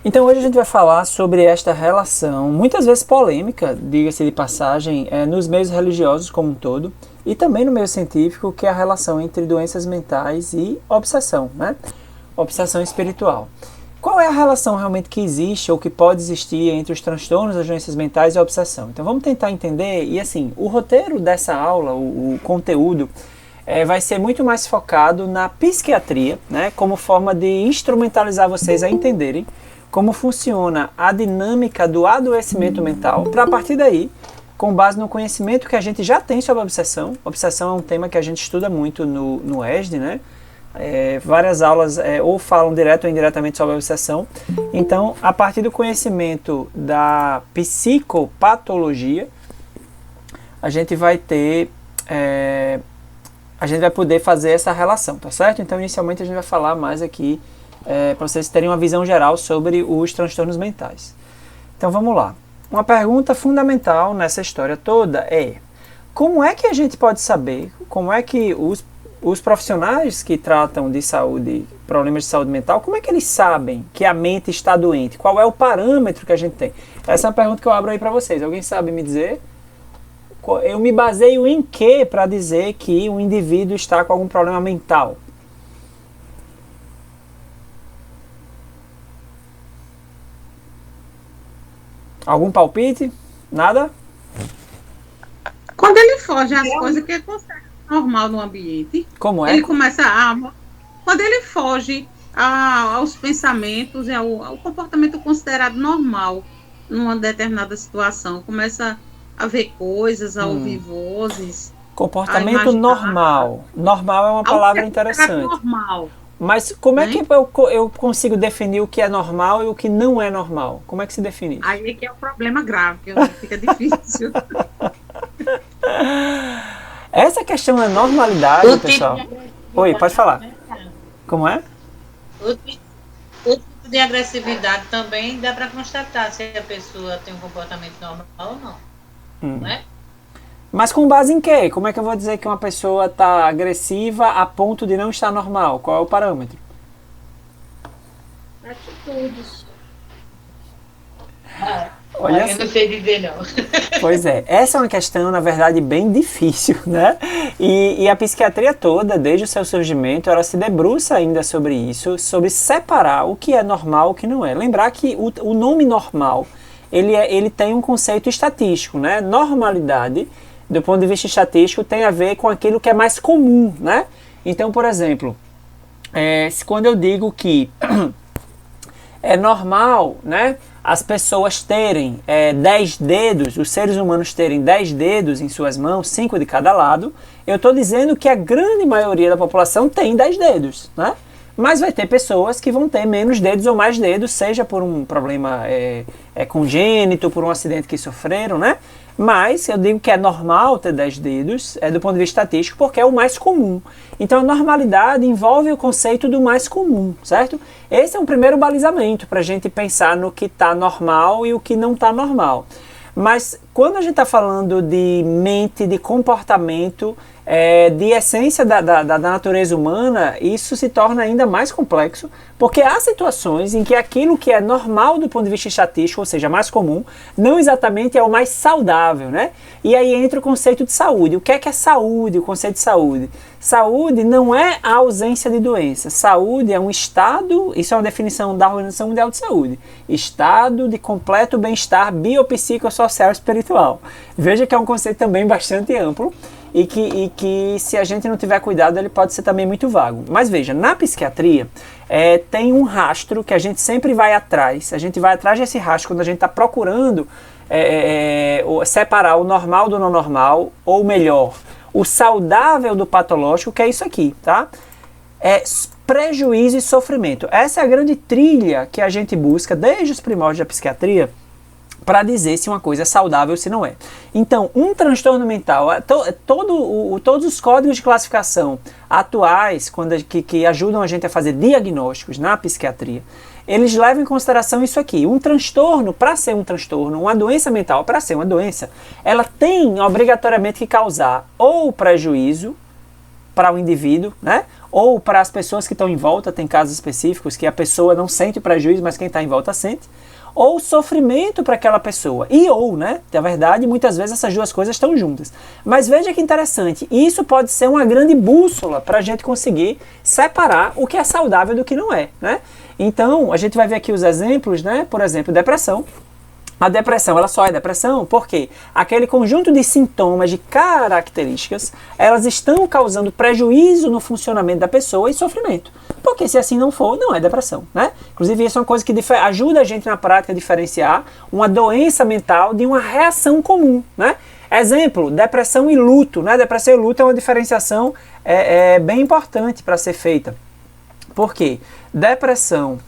Então hoje a gente vai falar sobre esta relação, muitas vezes polêmica, diga-se de passagem, nos meios religiosos como um todo, e também no meio científico, que é a relação entre doenças mentais e obsessão, né? Obsessão espiritual. Qual é a relação realmente que existe ou que pode existir entre os transtornos das doenças mentais e a obsessão? Então vamos tentar entender, e assim, o roteiro dessa aula, o conteúdo, vai ser muito mais focado na psiquiatria, né? Como forma de instrumentalizar vocês a entenderem como funciona a dinâmica do adoecimento mental, para a partir daí, com base no conhecimento que a gente já tem sobre a obsessão. Obsessão é um tema que a gente estuda muito no ESD, né? Várias aulas ou falam direto ou indiretamente sobre a obsessão. Então, a partir do conhecimento da psicopatologia, a gente vai ter... a gente vai poder fazer essa relação, tá certo? Então, inicialmente, a gente vai falar mais aqui para vocês terem uma visão geral sobre os transtornos mentais. Então vamos lá. Uma pergunta fundamental nessa história toda é: como é que a gente pode saber, como é que os profissionais que tratam de saúde, problemas de saúde mental, como é que eles sabem que a mente está doente? Qual é o parâmetro que a gente tem? Essa é uma pergunta que eu abro aí para vocês. Alguém sabe me dizer? Eu me baseio em quê para dizer que um indivíduo está com algum problema mental? Algum palpite? Nada? Quando ele foge às coisas que é considerado normal no ambiente, Como é? ele começa a... Quando ele foge aos pensamentos, ao comportamento considerado normal numa determinada situação, começa a ver coisas, a ouvir vozes, comportamento normal. Normal é uma palavra interessante. Normal. Mas como é que eu consigo definir o que é normal e o que não é normal? Como é que se define isso? Aí é que é o problema grave, que fica difícil. Essa questão da normalidade, pessoal... Oi, pode falar. Como é? O tipo de agressividade também dá para constatar se a pessoa tem um comportamento normal ou não. Não é? Mas com base em quê? Como é que eu vou dizer que uma pessoa está agressiva a ponto de não estar normal? Qual é o parâmetro? Atitudes. Olha, eu não sei dizer não. Pois é, essa é uma questão, na verdade, bem difícil, né? E a psiquiatria toda, desde o seu surgimento, ela se debruça ainda sobre isso, sobre separar o que é normal e o que não é. Lembrar que o nome normal, ele tem um conceito estatístico, né? Normalidade, do ponto de vista estatístico, tem a ver com aquilo que é mais comum, né? Então, por exemplo, quando eu digo que é normal, né, as pessoas terem 10 dedos, os seres humanos terem 10 dedos em suas mãos, 5 de cada lado, eu estou dizendo que a grande maioria da população tem 10 dedos, né? Mas vai ter pessoas que vão ter menos dedos ou mais dedos, seja por um problema congênito, por um acidente que sofreram, né? Mas eu digo que é normal ter 10 dedos, do ponto de vista estatístico, porque é o mais comum. Então a normalidade envolve o conceito do mais comum, certo? Esse é um primeiro balizamento para a gente pensar no que está normal e o que não está normal. Mas quando a gente está falando de mente, de comportamento, de essência da natureza humana, isso se torna ainda mais complexo, porque há situações em que aquilo que é normal do ponto de vista estatístico, ou seja, mais comum, não exatamente é o mais saudável, né? E aí entra o conceito de saúde. O que é saúde, o conceito de saúde? Saúde não é a ausência de doença. Saúde é um estado, isso é uma definição da Organização Mundial de Saúde, estado de completo bem-estar biopsicossocial e espiritual. Veja que é um conceito também bastante amplo, e que se a gente não tiver cuidado, ele pode ser também muito vago. Mas veja, na psiquiatria, tem um rastro que a gente sempre vai atrás. A gente vai atrás desse rastro quando a gente está procurando separar o normal do não normal, ou melhor, o saudável do patológico, que é isso aqui, tá? Prejuízo e sofrimento. Essa é a grande trilha que a gente busca desde os primórdios da psiquiatria, para dizer se uma coisa é saudável ou se não é. Então, um transtorno mental, todos os códigos de classificação atuais, que ajudam a gente a fazer diagnósticos na psiquiatria, eles levam em consideração isso aqui. Um transtorno, para ser um transtorno, uma doença mental, para ser uma doença, ela tem obrigatoriamente que causar ou prejuízo para o indivíduo, né? Ou para as pessoas que estão em volta, tem casos específicos que a pessoa não sente o prejuízo, mas quem está em volta sente. Ou sofrimento para aquela pessoa. Né? Na verdade, muitas vezes essas duas coisas estão juntas. Mas veja que interessante, isso pode ser uma grande bússola para a gente conseguir separar o que é saudável do que não é, né? Então, a gente vai ver aqui os exemplos, né? Por exemplo, depressão. A depressão, ela só é depressão porque aquele conjunto de sintomas, de características, elas estão causando prejuízo no funcionamento da pessoa e sofrimento. Porque se assim não for, não é depressão, né? Inclusive, isso é uma coisa que ajuda a gente na prática a diferenciar uma doença mental de uma reação comum, né? Exemplo, depressão e luto, né? Depressão e luto é uma diferenciação bem importante para ser feita. Por quê? Depressão,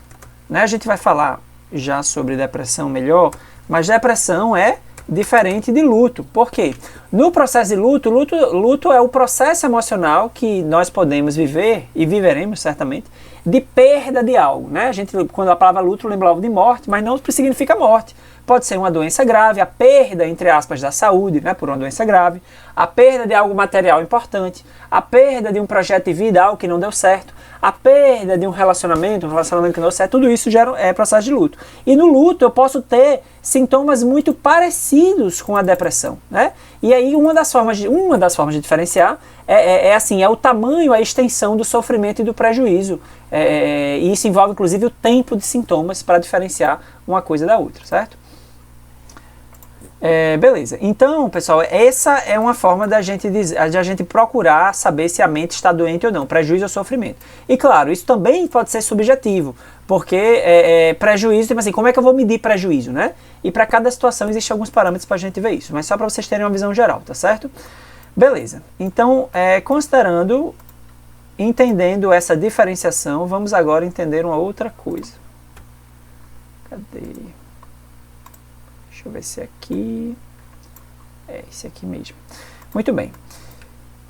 né? A gente vai falar já sobre depressão melhor, mas depressão é diferente de luto. Por quê? No processo de luto é o processo emocional que nós podemos viver, e viveremos certamente, de perda de algo, né? A gente, quando a palavra luto, lembra algo de morte, mas não significa morte. Pode ser uma doença grave, a perda, entre aspas, da saúde, né, por uma doença grave, a perda de algo material importante, a perda de um projeto de vida, algo que não deu certo, a perda de um relacionamento que não deu certo, tudo isso é processo de luto. E no luto eu posso ter sintomas muito parecidos com a depressão, né? E aí uma das formas de diferenciar é o tamanho, a extensão do sofrimento e do prejuízo. E isso envolve inclusive o tempo de sintomas para diferenciar uma coisa da outra, certo? Beleza, então pessoal, essa é uma forma de a gente procurar saber se a mente está doente ou não, prejuízo ou sofrimento. E claro, isso também pode ser subjetivo, porque prejuízo, tipo assim, como é que eu vou medir prejuízo, né? E para cada situação existem alguns parâmetros para a gente ver isso, mas só para vocês terem uma visão geral, tá certo? Beleza, então entendendo essa diferenciação, vamos agora entender uma outra coisa. Cadê? Deixa eu ver se é aqui. Esse aqui mesmo. Muito bem.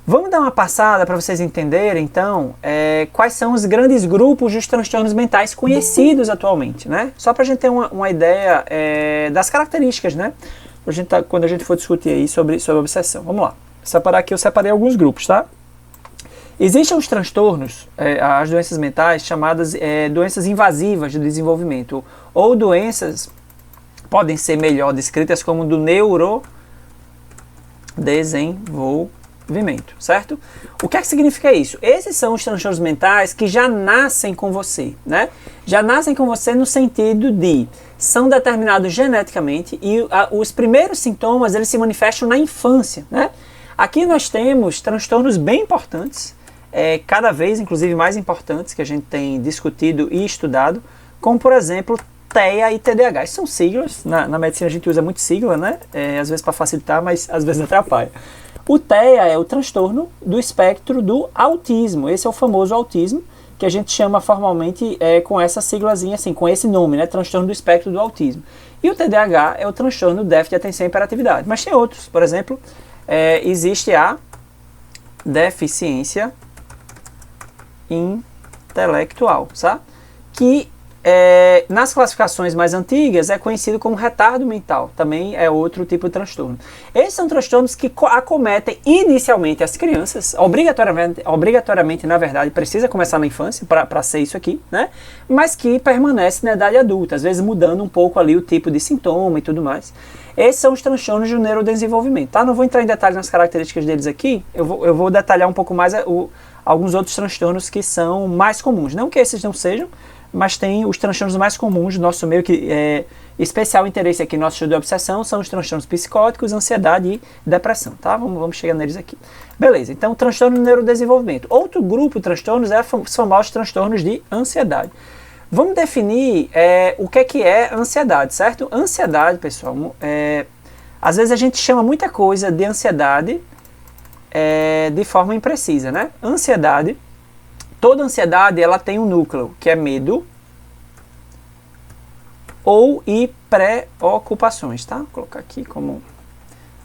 Vamos dar uma passada para vocês entenderem, então, quais são os grandes grupos dos transtornos mentais conhecidos atualmente, né? Só para a gente ter uma ideia das características, né? Quando a gente for discutir aí sobre obsessão. Vamos lá. Eu separei alguns grupos, tá? Existem os transtornos, as doenças mentais, chamadas doenças invasivas do desenvolvimento, ou doenças podem ser melhor descritas como do neurodesenvolvimento, certo? O que é que significa isso? Esses são os transtornos mentais que já nascem com você, né? Já nascem com você no sentido de são determinados geneticamente e os primeiros sintomas eles se manifestam na infância, né? Aqui nós temos transtornos bem importantes, cada vez inclusive mais importantes que a gente tem discutido e estudado, como por exemplo TEA e TDAH. Isso são siglas, na medicina a gente usa muito sigla, né? Às vezes para facilitar, mas às vezes atrapalha. O TEA é o transtorno do espectro do autismo. Esse é o famoso autismo, que a gente chama formalmente com essa siglazinha, assim, com esse nome, né? Transtorno do espectro do autismo. E o TDAH é o transtorno do déficit de atenção e hiperatividade. Mas tem outros, por exemplo, existe a deficiência intelectual, sabe? Que nas classificações mais antigas é conhecido como retardo mental, também é outro tipo de transtorno. Esses são transtornos que acometem inicialmente as crianças, obrigatoriamente na verdade precisa começar na infância para ser isso aqui, né? Mas que permanece na idade adulta, às vezes mudando um pouco ali o tipo de sintoma e tudo mais. Esses são os transtornos do neurodesenvolvimento, tá? Não vou entrar em detalhes nas características deles aqui, eu vou detalhar um pouco mais alguns outros transtornos que são mais comuns, não que esses não sejam, mas tem os transtornos mais comuns do nosso meio, que especial interesse aqui no nosso estudo de obsessão, são os transtornos psicóticos, ansiedade e depressão, tá? Vamos chegar neles aqui. Beleza, então transtorno do neurodesenvolvimento. Outro grupo de transtornos os famosos transtornos de ansiedade. Vamos definir o que é ansiedade, certo? Ansiedade, pessoal, às vezes a gente chama muita coisa de ansiedade de forma imprecisa, né? Toda ansiedade ela tem um núcleo, que é medo e preocupações, tá? Vou colocar aqui como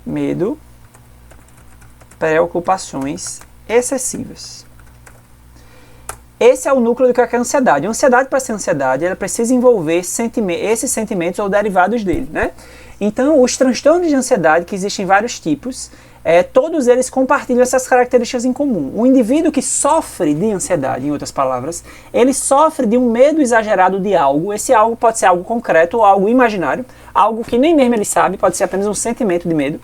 medo, preocupações excessivas. Esse é o núcleo do que é a ansiedade. A ansiedade, para ser ansiedade, ela precisa envolver esses sentimentos ou derivados dele, né? Então, os transtornos de ansiedade, que existem vários tipos, todos eles compartilham essas características em comum. O indivíduo que sofre de ansiedade, em outras palavras, ele sofre de um medo exagerado de algo. Esse algo pode ser algo concreto ou algo imaginário, algo que nem mesmo ele sabe, pode ser apenas um sentimento de medo.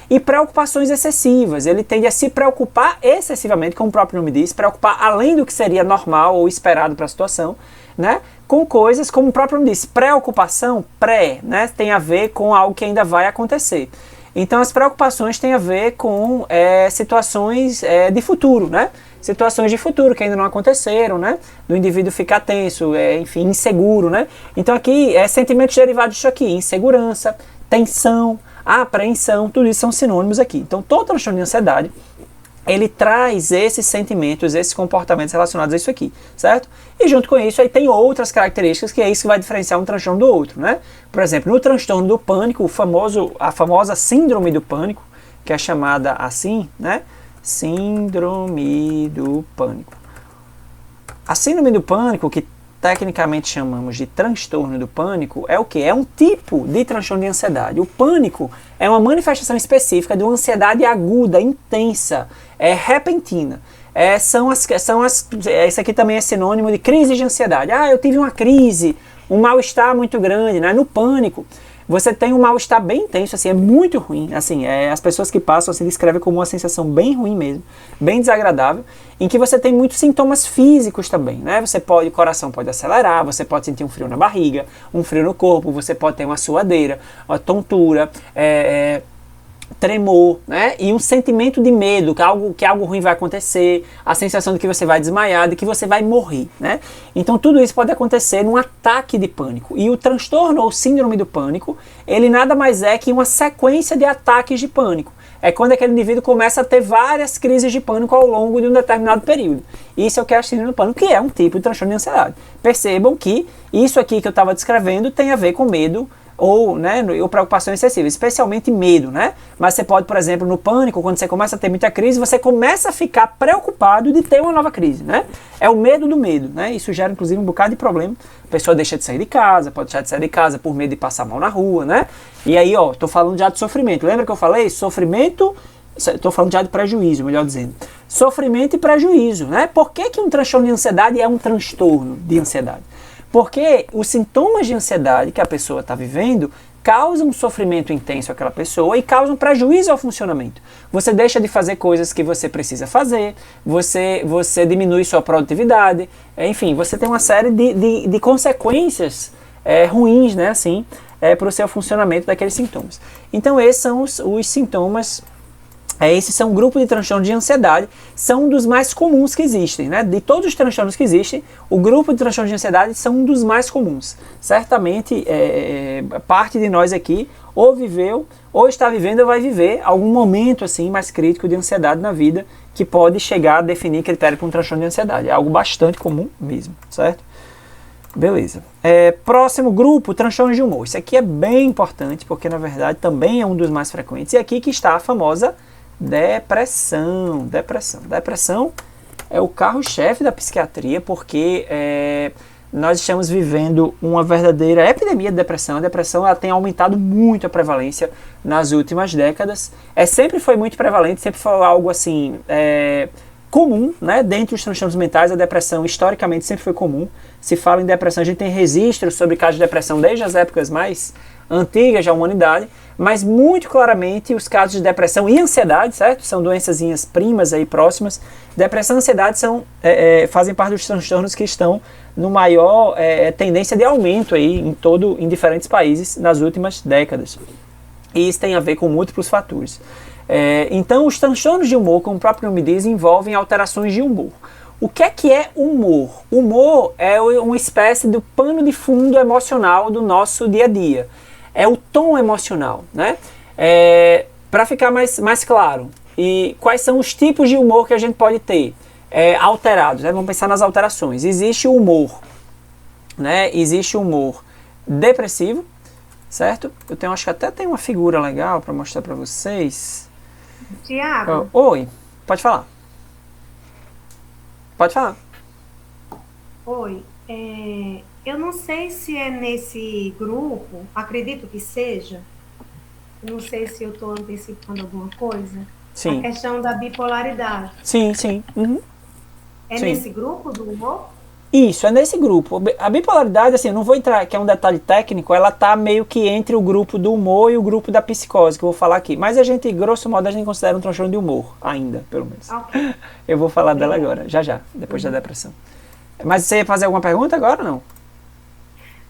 E preocupações excessivas, ele tende a se preocupar excessivamente, como o próprio nome diz, preocupar além do que seria normal ou esperado para a situação, né? Com coisas, como o próprio nome diz, preocupação, né? Tem a ver com algo que ainda vai acontecer. Então as preocupações têm a ver com situações de futuro, né? Situações de futuro que ainda não aconteceram, né? Do indivíduo ficar tenso, enfim, inseguro, né? Então aqui sentimentos derivados disso aqui, insegurança, tensão, apreensão, tudo isso são sinônimos aqui. Então todo transtorno de ansiedade, ele traz esses sentimentos, esses comportamentos relacionados a isso aqui, certo? E junto com isso aí tem outras características que é isso que vai diferenciar um transtorno do outro, né? Por exemplo, no transtorno do pânico, a famosa síndrome do pânico, que é chamada assim, né? Síndrome do pânico. A síndrome do pânico, que tecnicamente chamamos de transtorno do pânico, é o quê? É um tipo de transtorno de ansiedade. O pânico é uma manifestação específica de uma ansiedade aguda, intensa, repentina. Isso aqui também é sinônimo de crise de ansiedade. Eu tive uma crise, um mal-estar muito grande, né? No pânico, você tem um mal-estar bem intenso, assim, é muito ruim. Assim, as pessoas que passam assim, descrevem como uma sensação bem ruim mesmo, bem desagradável, em que você tem muitos sintomas físicos também, né? O coração pode acelerar, você pode sentir um frio na barriga, um frio no corpo, você pode ter uma suadeira, uma tontura, tremor, né? E um sentimento de medo, que algo ruim vai acontecer, a sensação de que você vai desmaiar, de que você vai morrer, né? Então tudo isso pode acontecer num ataque de pânico. E o transtorno ou síndrome do pânico, ele nada mais é que uma sequência de ataques de pânico. É quando aquele indivíduo começa a ter várias crises de pânico ao longo de um determinado período. Isso é o que é a síndrome do pânico, que é um tipo de transtorno de ansiedade. Percebam que isso aqui que eu estava descrevendo tem a ver com medo, ou preocupação excessiva, especialmente medo, né? Mas você pode, por exemplo, no pânico, quando você começa a ter muita crise, você começa a ficar preocupado de ter uma nova crise, né? É o medo do medo, né? Isso gera, inclusive, um bocado de problema. A pessoa deixa de sair de casa, pode deixar de sair de casa por medo de passar mal na rua, né? E aí, tô falando já de sofrimento. Lembra que eu falei? Sofrimento, tô falando já de prejuízo, melhor dizendo. Sofrimento e prejuízo, né? Por que um transtorno de ansiedade é um transtorno de ansiedade? Porque os sintomas de ansiedade que a pessoa está vivendo causam um sofrimento intenso àquela pessoa e causam prejuízo ao funcionamento. Você deixa de fazer coisas que você precisa fazer, você diminui sua produtividade, enfim, você tem uma série de consequências ruins, né, assim, para o seu funcionamento daqueles sintomas. Então esses são os sintomas. Esses são um grupo de transtornos de ansiedade, são um dos mais comuns que existem, né? De todos os transtornos que existem, o grupo de transtornos de ansiedade são um dos mais comuns. Certamente, parte de nós aqui ou viveu, ou está vivendo, ou vai viver algum momento assim mais crítico de ansiedade na vida que pode chegar a definir critério para um transtorno de ansiedade. É algo bastante comum mesmo, certo? Beleza. Próximo grupo, transtornos de humor. Isso aqui é bem importante, porque na verdade também é um dos mais frequentes. E aqui que está a famosa depressão. Depressão é o carro-chefe da psiquiatria, porque nós estamos vivendo uma verdadeira epidemia de depressão. A depressão ela tem aumentado muito a prevalência nas últimas décadas. Sempre foi muito prevalente, sempre foi algo assim comum, né? Dentre os transtornos mentais, a depressão historicamente sempre foi comum. Se fala em depressão, a gente tem registros sobre casos de depressão desde as épocas mais antigas da humanidade, mas muito claramente os casos de depressão e ansiedade, certo? São doençazinhas primas aí próximas. Depressão e ansiedade fazem parte dos transtornos que estão no maior tendência de aumento aí em diferentes países nas últimas décadas. E isso tem a ver com múltiplos fatores. Então, os transtornos de humor, como o próprio nome diz, envolvem alterações de humor. O que é humor? Humor é uma espécie do pano de fundo emocional do nosso dia a dia. É o tom emocional, né? Para ficar mais claro, e quais são os tipos de humor que a gente pode ter alterados, né? Vamos pensar nas alterações. Existe o humor, né? Existe o humor depressivo, certo? Acho que até tem uma figura legal para mostrar para vocês. Tiago. Oi, pode falar. Pode falar. Oi, eu não sei se é nesse grupo, acredito que seja. Eu não sei se eu estou antecipando alguma coisa. Sim. A questão da bipolaridade. Sim, sim. Uhum. É Sim. nesse grupo do humor? Isso, é nesse grupo. A bipolaridade, assim, eu não vou entrar, que é um detalhe técnico, ela tá meio que entre o grupo do humor e o grupo da psicose, que eu vou falar aqui. Mas a gente, grosso modo, a gente considera um transtorno de humor, ainda, pelo menos. Ok. Eu vou falar dela agora, já, depois da depressão. Mas você ia fazer alguma pergunta agora ou não?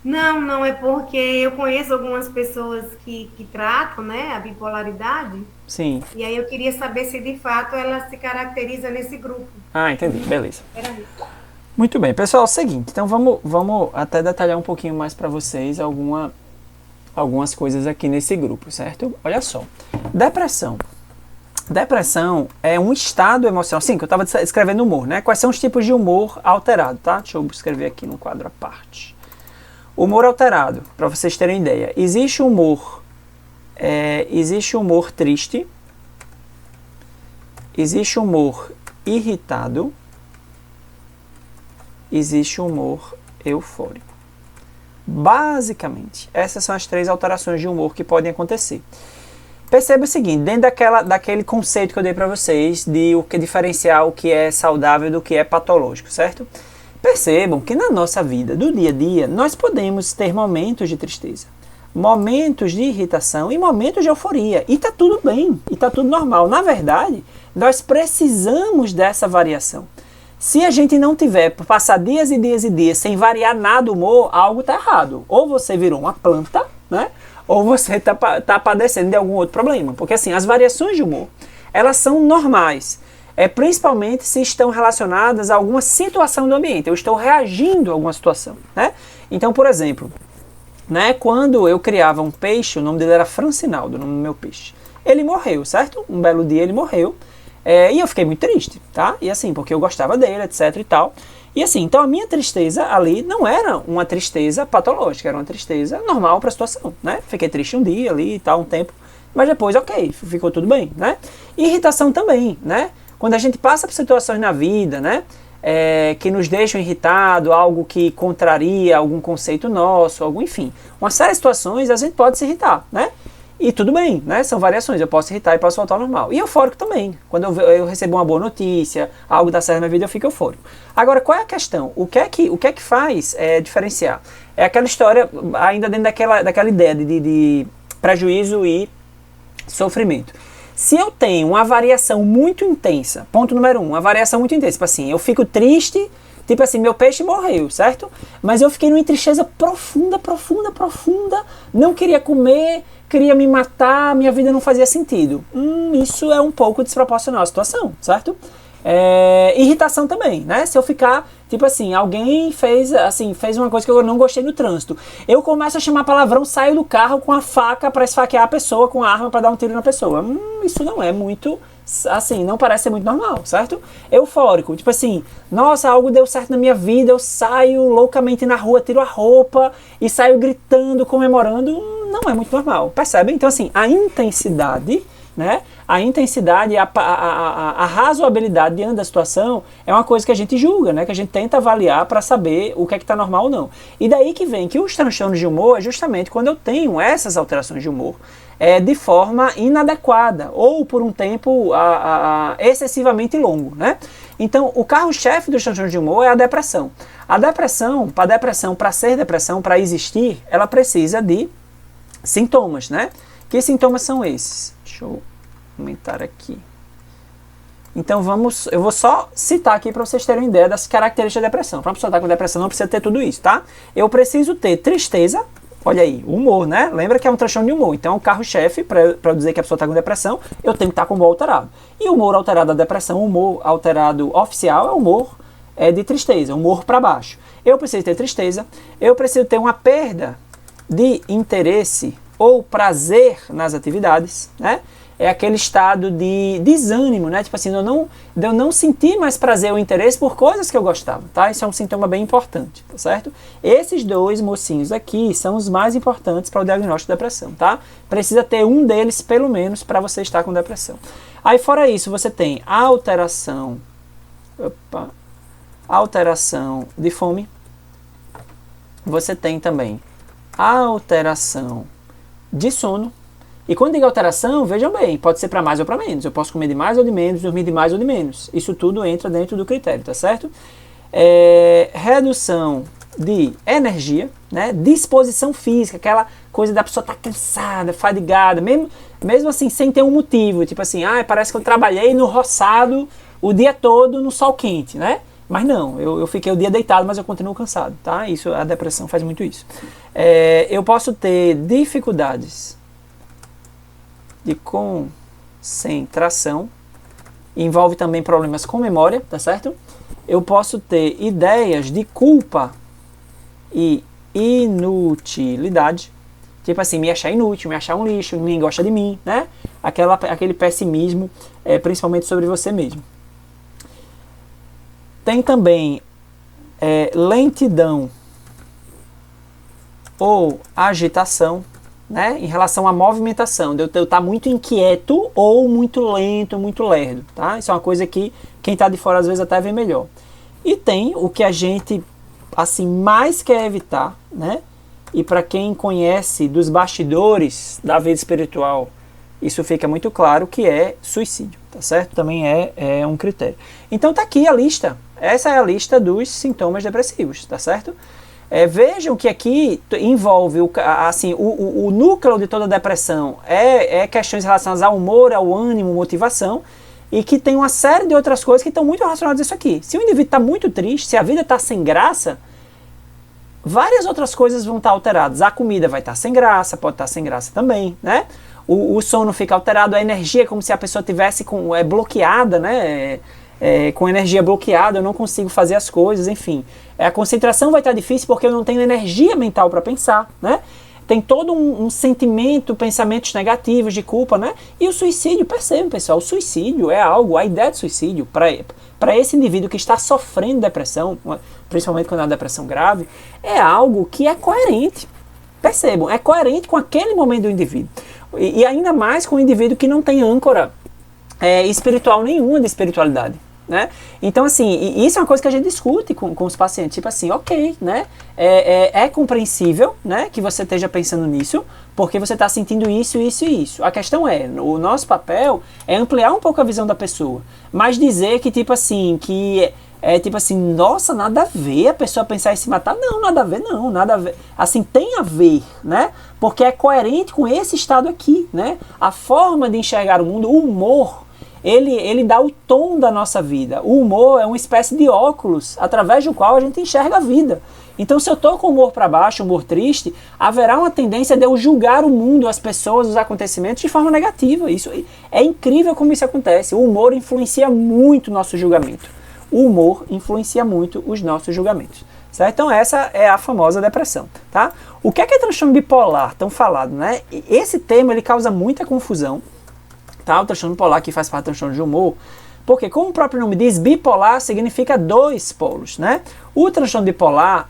Não, não, é porque eu conheço algumas pessoas que tratam, né, a bipolaridade, Sim. e aí eu queria saber se de fato ela se caracteriza nesse grupo. Ah, entendi, beleza. Peraí. Muito bem, pessoal, é o seguinte, então vamos até detalhar um pouquinho mais para vocês algumas coisas aqui nesse grupo, certo? Olha só, depressão. Depressão é um estado emocional, sim, que eu estava escrevendo humor, né? Quais são os tipos de humor alterado, tá? Deixa eu escrever aqui num quadro à parte. Humor alterado, para vocês terem ideia. Existe humor triste, existe humor irritado, existe humor eufórico. Basicamente, essas são as 3 alterações de humor que podem acontecer. Perceba o seguinte, dentro daquele conceito que eu dei para vocês, de o que diferenciar o que é saudável do que é patológico, certo? Percebam que na nossa vida, do dia a dia, nós podemos ter momentos de tristeza, momentos de irritação e momentos de euforia. E tá tudo bem, e tá tudo normal. Na verdade, nós precisamos dessa variação. Se a gente não tiver, passar dias e dias e dias sem variar nada o humor, algo está errado. Ou você virou uma planta, né? Ou você tá padecendo de algum outro problema. Porque assim, as variações de humor, elas são normais. Principalmente se estão relacionadas a alguma situação do ambiente. Eu estou reagindo a alguma situação, né? Então, por exemplo, né, quando eu criava um peixe, o nome dele era Francinaldo, o nome do meu peixe. Ele morreu, certo? Um belo dia ele morreu. E eu fiquei muito triste, tá? E assim, porque eu gostava dele, etc e tal. E assim, então a minha tristeza ali não era uma tristeza patológica, era uma tristeza normal para a situação, né? Fiquei triste um dia ali e tal, um tempo, mas depois, ok, ficou tudo bem, né? E irritação também, né? Quando a gente passa por situações na vida, né? Que nos deixam irritados, algo que contraria algum conceito nosso, enfim. Uma série de situações a gente pode se irritar, né? E tudo bem, né? São variações, eu posso irritar e posso voltar ao normal. E eufórico também. Quando eu recebo uma boa notícia, algo dá certo na minha vida, eu fico eufórico. Agora, qual é a questão? O que é que faz diferenciar? É aquela história, ainda dentro daquela ideia de prejuízo e sofrimento. Se eu tenho uma variação muito intensa, ponto número 1, uma variação muito intensa, tipo assim, eu fico triste, tipo assim, meu peixe morreu, certo? Mas eu fiquei numa tristeza profunda, não queria comer, queria me matar, minha vida não fazia sentido. Isso é um pouco desproporcional à situação, certo? Irritação também, né? Se eu ficar, tipo assim, alguém fez uma coisa que eu não gostei no trânsito. Eu começo a chamar palavrão, saio do carro com a faca para esfaquear a pessoa, com a arma para dar um tiro na pessoa. Isso não é muito, assim, não parece ser muito normal, certo? Eufórico, tipo assim, nossa, algo deu certo na minha vida, eu saio loucamente na rua, tiro a roupa e saio gritando, comemorando, não é muito normal, percebem? Então assim, a intensidade, né? A intensidade, a razoabilidade diante da situação é uma coisa que a gente julga, né? Que a gente tenta avaliar para saber o que é que está normal ou não. E daí que vem que os transtornos de humor é justamente quando eu tenho essas alterações de humor de forma inadequada ou por um tempo excessivamente longo, né? Então, o carro-chefe dos transtornos de humor é a depressão. A depressão, para ser depressão, para existir, ela precisa de sintomas, né? Que sintomas são esses? Deixa eu aumentar aqui. Então eu vou só citar aqui para vocês terem ideia das características da depressão. Para uma pessoa estar com depressão não precisa ter tudo isso, tá? Eu preciso ter tristeza, olha aí, humor, né? Lembra que é um transtorno de humor. Então, o carro-chefe, para dizer que a pessoa está com depressão, eu tenho que estar com humor alterado. E o humor alterado da depressão, o humor alterado oficial é o humor de tristeza, humor para baixo. Eu preciso ter tristeza, eu preciso ter uma perda de interesse ou prazer nas atividades, né? É aquele estado de desânimo, né? Tipo assim, de eu não sentir mais prazer ou interesse por coisas que eu gostava, tá? Isso é um sintoma bem importante, tá certo? Esses 2 mocinhos aqui são os mais importantes para o diagnóstico de depressão, tá? Precisa ter um deles, pelo menos, para você estar com depressão. Aí, fora isso, você tem alteração de fome. Você tem também alteração de sono. E quando digo alteração, vejam bem, pode ser para mais ou para menos. Eu posso comer de mais ou de menos, dormir de mais ou de menos. Isso tudo entra dentro do critério, tá certo? Redução de energia, né? Disposição física, aquela coisa da pessoa estar cansada, fadigada, mesmo assim sem ter um motivo, tipo assim, parece que eu trabalhei no roçado o dia todo no sol quente, né? Mas não, eu fiquei o dia deitado, mas eu continuo cansado, tá? Isso, a depressão faz muito isso. Eu posso ter dificuldades de concentração, envolve também problemas com memória, tá certo? Eu posso ter ideias de culpa e inutilidade, tipo assim, me achar inútil, me achar um lixo, ninguém gosta de mim, né? Aquele pessimismo, principalmente sobre você mesmo. Tem também lentidão ou agitação, né? Em relação à movimentação, de eu estar muito inquieto ou muito lento, muito lerdo, tá? Isso é uma coisa que quem está de fora às vezes até vê melhor. E tem o que a gente assim mais quer evitar, né? E para quem conhece dos bastidores da vida espiritual, isso fica muito claro, que é suicídio, tá certo? Também é um critério. Então tá aqui a lista. Essa é a lista dos sintomas depressivos, tá certo? Vejam que aqui envolve o núcleo de toda a depressão é questões relacionadas ao humor, ao ânimo, motivação, e que tem uma série de outras coisas que estão muito relacionadas a isso aqui. Se o indivíduo está muito triste, se a vida está sem graça, várias outras coisas vão estar alteradas. A comida vai estar sem graça, pode estar sem graça também, né? O sono fica alterado, a energia é como se a pessoa tivesse bloqueada, né? Com energia bloqueada, eu não consigo fazer as coisas, enfim. A concentração vai estar difícil porque eu não tenho energia mental para pensar, né? Tem todo um sentimento, pensamentos negativos de culpa, né? E o suicídio, percebam, pessoal, o suicídio é algo, a ideia de suicídio, para esse indivíduo que está sofrendo depressão, principalmente quando é uma depressão grave, é algo que é coerente. Percebam, é coerente com aquele momento do indivíduo. E ainda mais com o indivíduo que não tem âncora espiritual nenhuma de espiritualidade, né? Então, assim, isso é uma coisa que a gente discute com os pacientes, tipo assim, ok, né? É compreensível, né, que você esteja pensando nisso, porque você está sentindo isso, isso e isso. A questão o nosso papel é ampliar um pouco a visão da pessoa, mas dizer que, tipo assim, nossa, nada a ver a pessoa pensar em se matar. Não, nada a ver, não, nada a ver. Assim, tem a ver, né? Porque é coerente com esse estado aqui, né? A forma de enxergar o mundo, o humor, ele dá o tom da nossa vida. O humor é uma espécie de óculos através do qual a gente enxerga a vida. Então, se eu estou com o humor para baixo, humor triste, haverá uma tendência de eu julgar o mundo, as pessoas, os acontecimentos de forma negativa. Isso é incrível como isso acontece. O humor influencia muito o nosso julgamento. O humor influencia muito os nossos julgamentos. Certo? Então essa é a famosa depressão. Tá? O que é transtorno bipolar? Tão falado, né? Esse termo ele causa muita confusão. Tá? O transtorno bipolar que faz parte do transtorno de humor, porque como o próprio nome diz, bipolar significa dois polos, né? O transtorno bipolar,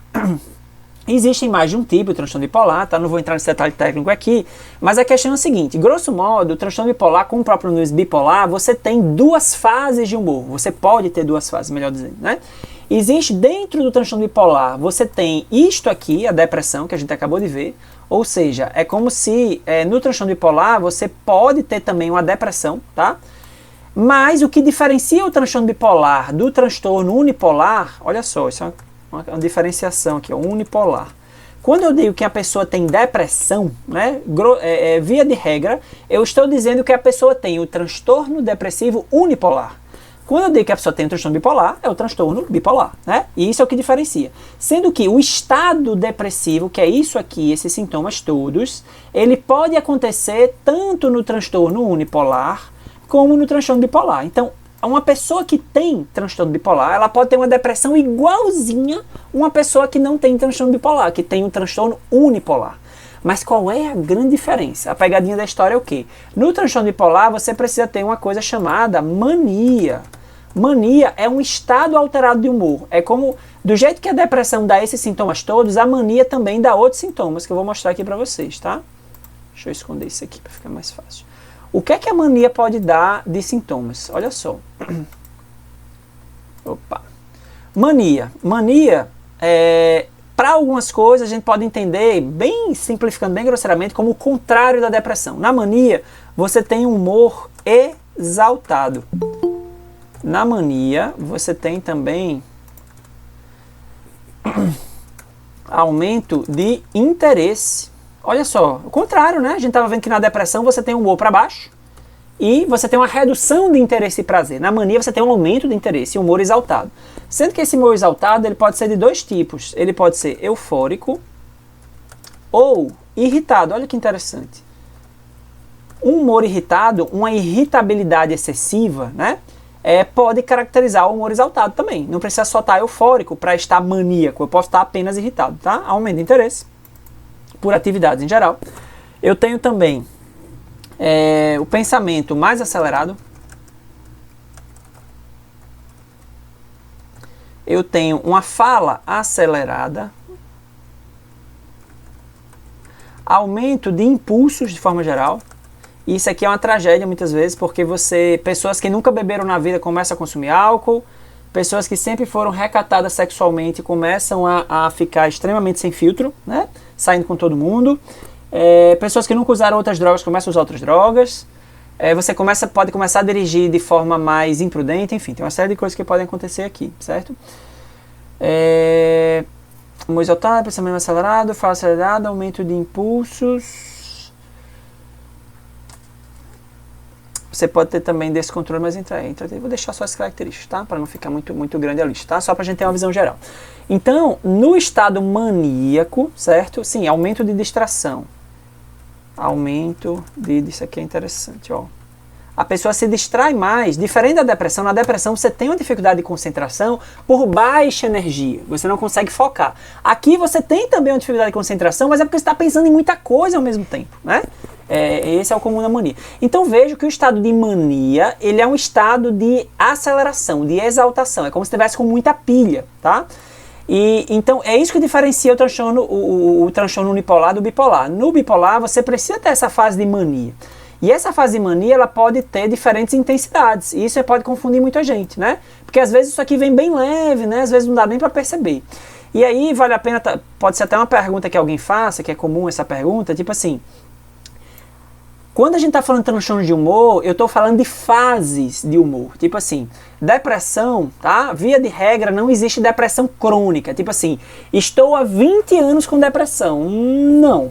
existem mais de um tipo de transtorno bipolar, tá? Não vou entrar nesse detalhe técnico aqui, mas a questão é o seguinte, grosso modo, o transtorno bipolar, como o próprio nome diz, bipolar, você tem duas fases de humor, você pode ter duas fases, melhor dizendo, né? Existe dentro do transtorno bipolar, você tem isto aqui, a depressão, que a gente acabou de ver, ou seja, é como se no transtorno bipolar você pode ter também uma depressão, tá? Mas o que diferencia o transtorno bipolar do transtorno unipolar, olha só, isso é uma diferenciação aqui, ó, unipolar. Quando eu digo que a pessoa tem depressão, né, via de regra, eu estou dizendo que a pessoa tem o transtorno depressivo unipolar. Quando eu digo que a pessoa tem um transtorno bipolar, é o transtorno bipolar, né? E isso é o que diferencia. Sendo que o estado depressivo, que é isso aqui, esses sintomas todos, ele pode acontecer tanto no transtorno unipolar como no transtorno bipolar. Então, uma pessoa que tem transtorno bipolar, ela pode ter uma depressão igualzinha uma pessoa que não tem transtorno bipolar, que tem um transtorno unipolar. Mas qual é a grande diferença? A pegadinha da história é o quê? No transtorno bipolar, você precisa ter uma coisa chamada mania. Mania é um estado alterado de humor. É como, do jeito que a depressão dá esses sintomas todos, a mania também dá outros sintomas, que eu vou mostrar aqui para vocês, tá? Deixa eu esconder isso aqui para ficar mais fácil. O que é que a mania pode dar de sintomas? Olha só. Opa. Mania. Mania, para algumas coisas, a gente pode entender, bem simplificando, bem grosseiramente, como o contrário da depressão. Na mania, você tem um humor exaltado. Na mania, você tem também aumento de interesse. Olha só, o contrário, né? A gente estava vendo que na depressão você tem um humor para baixo e você tem uma redução de interesse e prazer. Na mania você tem um aumento de interesse e humor exaltado. Sendo que esse humor exaltado ele pode ser de dois tipos. Ele pode ser eufórico ou irritado. Olha que interessante. Um humor irritado, uma irritabilidade excessiva, né? Pode caracterizar o humor exaltado também. Não precisa só estar eufórico para estar maníaco. Eu posso estar apenas irritado, tá? Aumento de interesse por atividades em geral. Eu tenho também o pensamento mais acelerado. Eu tenho uma fala acelerada. Aumento de impulsos de forma geral. Isso aqui é uma tragédia muitas vezes, porque pessoas que nunca beberam na vida começam a consumir álcool, pessoas que sempre foram recatadas sexualmente começam a ficar extremamente sem filtro, né? Saindo com todo mundo. Pessoas que nunca usaram outras drogas começam a usar outras drogas. Você pode começar a dirigir de forma mais imprudente, enfim, tem uma série de coisas que podem acontecer aqui, certo? Humor exaltado, pensamento acelerado, fala acelerada, aumento de impulsos. Você pode ter também descontrole, mas vou deixar só as características, tá? Para não ficar muito grande a lista, tá? Só para a gente ter uma visão geral. Então, no estado maníaco, certo? Sim, aumento de distração. Isso aqui é interessante, ó. A pessoa se distrai mais, diferente da depressão. Na depressão você tem uma dificuldade de concentração por baixa energia, você não consegue focar. Aqui você tem também uma dificuldade de concentração, mas é porque você está pensando em muita coisa ao mesmo tempo, né? Esse é o comum da mania. Então vejo que o estado de mania, ele é um estado de aceleração, de exaltação, é como se estivesse com muita pilha, tá? E então é isso que diferencia o transtorno unipolar do bipolar. No bipolar você precisa ter essa fase de mania. E essa fase de mania, ela pode ter diferentes intensidades. E isso pode confundir muita gente, né? Porque às vezes isso aqui vem bem leve, né? Às vezes não dá nem para perceber. E aí vale a pena, pode ser até uma pergunta que alguém faça, que é comum essa pergunta, tipo assim, quando a gente está falando de transtorno de humor, eu estou falando de fases de humor. Tipo assim, depressão, tá? Via de regra, não existe depressão crônica. Tipo assim, estou há 20 anos com depressão.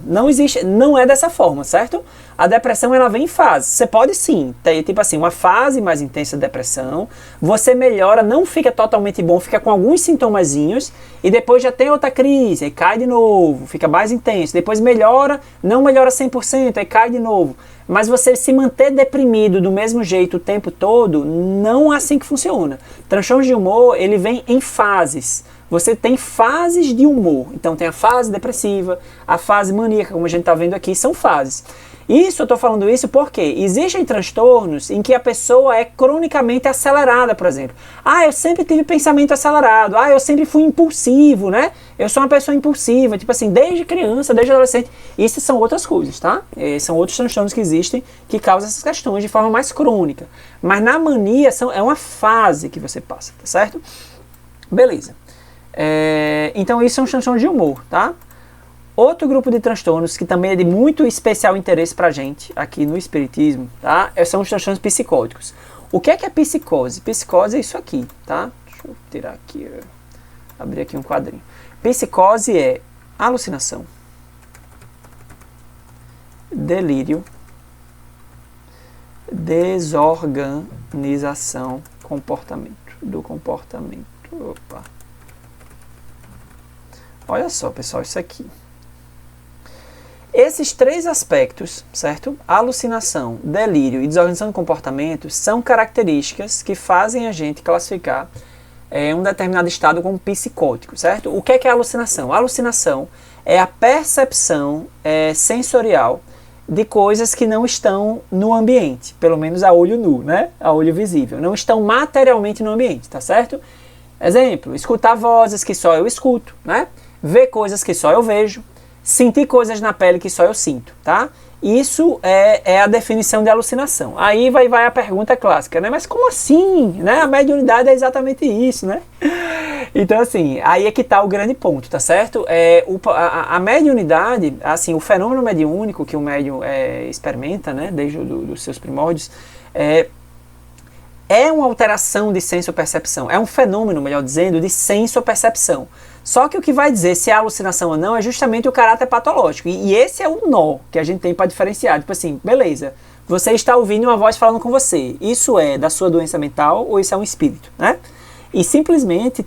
Não existe, não é dessa forma, certo? A depressão, ela vem em fases. Você pode sim ter, tipo assim, uma fase mais intensa de depressão, você melhora, não fica totalmente bom, fica com alguns sintomazinhos, e depois já tem outra crise, aí cai de novo, fica mais intenso, depois melhora, não melhora 100%, aí cai de novo. Mas você se manter deprimido do mesmo jeito o tempo todo, não é assim que funciona. Transtorno de humor, ele vem em fases. Você tem fases de humor. Então tem a fase depressiva, a fase maníaca, como a gente está vendo aqui, são fases. Eu estou falando isso porque existem transtornos em que a pessoa é cronicamente acelerada, por exemplo. Eu sempre tive pensamento acelerado. Eu sempre fui impulsivo, né? Eu sou uma pessoa impulsiva, tipo assim, desde criança, desde adolescente. Isso são outras coisas, tá? São outros transtornos que existem que causam essas questões de forma mais crônica. Mas na mania é uma fase que você passa, tá certo? Beleza. Então isso é um transtorno de humor, tá? Outro grupo de transtornos que também é de muito especial interesse pra gente aqui no espiritismo, tá? São os transtornos psicóticos. O que é psicose? Psicose é isso aqui, tá? Deixa eu tirar aqui, abrir aqui um quadrinho. Psicose é alucinação, delírio, desorganização do comportamento. Opa. Olha só, pessoal, isso aqui. Esses três aspectos, certo? Alucinação, delírio e desorganização do comportamento são características que fazem a gente classificar um determinado estado como psicótico, certo? O que é alucinação? A alucinação é a percepção sensorial de coisas que não estão no ambiente, pelo menos a olho nu, né? A olho visível, não estão materialmente no ambiente, tá certo? Exemplo, escutar vozes que só eu escuto, né? Ver coisas que só eu vejo, sentir coisas na pele que só eu sinto, tá? Isso é a definição de alucinação. Aí vai a pergunta clássica, né? Mas como assim? Né? A mediunidade é exatamente isso, né? Então, assim, aí é que está o grande ponto, tá certo? A mediunidade, assim, o fenômeno mediúnico que o médium experimenta, né? Desde dos seus primórdios, é uma alteração de senso-percepção. É um fenômeno, melhor dizendo, de senso-percepção. Só que o que vai dizer se é alucinação ou não é justamente o caráter patológico. E esse é o nó que a gente tem para diferenciar. Tipo assim, beleza, você está ouvindo uma voz falando com você. Isso é da sua doença mental ou isso é um espírito, né? E simplesmente,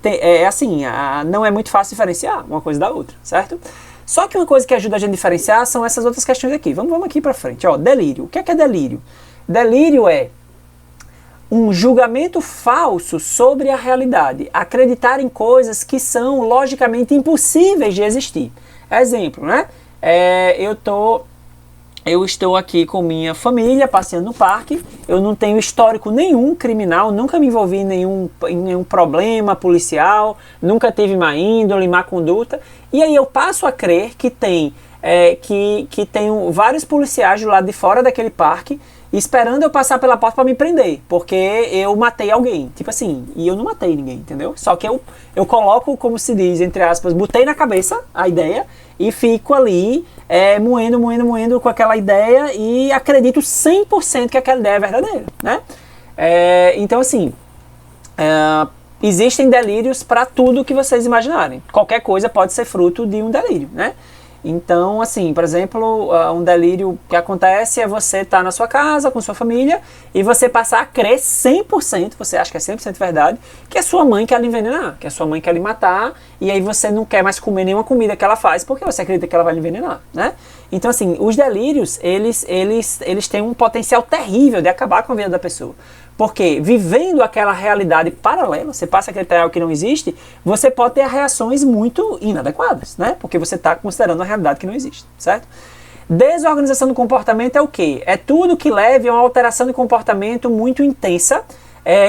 não é muito fácil diferenciar uma coisa da outra, certo? Só que uma coisa que ajuda a gente a diferenciar são essas outras questões aqui. Vamos aqui para frente. Ó, delírio. O que é delírio? Delírio é um julgamento falso sobre a realidade, acreditar em coisas que são logicamente impossíveis de existir. Exemplo, né? Eu estou aqui com minha família passeando no parque, eu não tenho histórico nenhum criminal, nunca me envolvi em nenhum problema policial, nunca tive má índole, má conduta, e aí eu passo a crer que tem vários policiais do lado de fora daquele parque esperando eu passar pela porta para me prender, porque eu matei alguém, tipo assim, e eu não matei ninguém, entendeu? Só que eu coloco, como se diz, entre aspas, botei na cabeça a ideia e fico ali moendo com aquela ideia e acredito 100% que aquela ideia é verdadeira, né? Então, assim, existem delírios para tudo que vocês imaginarem. Qualquer coisa pode ser fruto de um delírio, né? Então, assim, por exemplo, um delírio que acontece é você estar na sua casa com sua família e você passar a crer 100%, você acha que é 100% verdade, que a sua mãe quer lhe envenenar, que a sua mãe quer lhe matar, e aí você não quer mais comer nenhuma comida que ela faz porque você acredita que ela vai lhe envenenar, né? Então, assim, os delírios, eles têm um potencial terrível de acabar com a vida da pessoa. Porque vivendo aquela realidade paralela, você passa a acreditar em algo que não existe, você pode ter reações muito inadequadas, né? Porque você está considerando uma realidade que não existe, certo? Desorganização do comportamento é o quê? É tudo que leve a uma alteração de comportamento muito intensa,